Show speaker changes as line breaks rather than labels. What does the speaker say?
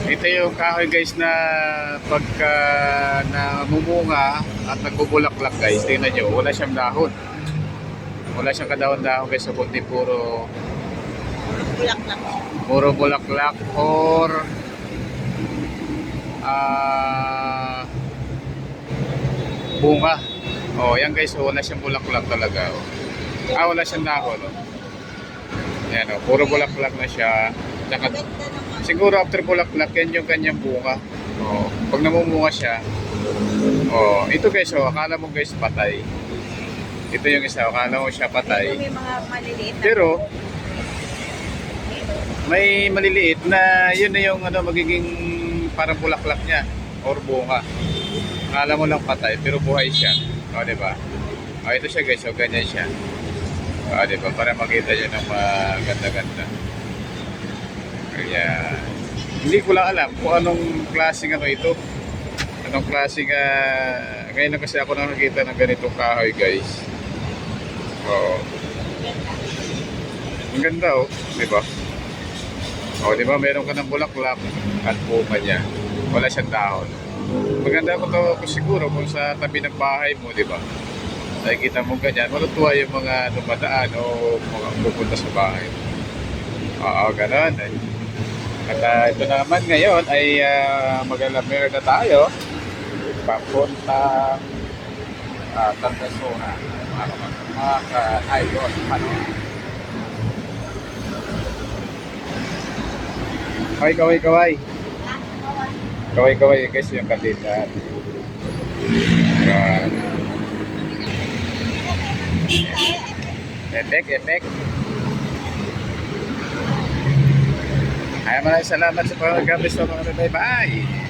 Ito yung kahoy guys na pagka namumunga at nagbubulaklak guys. Tingnan nyo, wala siyang dahon. Wala siyang kadahon-dahon guys. So, kundi
Bulaklak.
puro bulaklak or bunga. Oh, yan guys. So, wala siyang bulaklak talaga. Oh. Wala siyang dahon. Oh. Yan, oh, puro bulaklak na siya. Tsaka,
Ganda naman.
siguro after bulaklak, yan yung kanyang bunga. Oh, pag namumunga siya, oh, ito guys, oh, akala mo guys patay. Ito yung isa, akala mo siya
Ito
patay.
may mga maliliit na.
Pero, may maliliit na yun na yung ano, magiging parang bulaklak niya or bunga. Akala mo lang patay, pero buhay siya. O, diba? O, ito siya guys, o, ganyan siya. O, diba? Para makita nyo ng maganda-ganda. Kaya, hindi ko lang alam kung anong klaseng ano ito. Anong klaseng, ngayon lang kasi ako nakakita ng ganitong kahoy guys. Oo. Ang ganda oh, di ba? O, di ba meron ka ng bulaklak at bunga niya. Wala siyang dahon. Maganda ko to kung siguro kung sa tabi ng bahay mo, di ba? Nakikita mo ganyan, matutuwa yung mga dumadaan o mga pupunta sa bahay. Oo, ganun eh. At ito naman ngayon ay maglalamere na tayo papunta Tangasona. Mga ka-idol. Ano? Kaway. Kaway guys yung kandidat. Yan. Epic. Ay, maraming salamat sa pag-gabis ng mga bye-bye.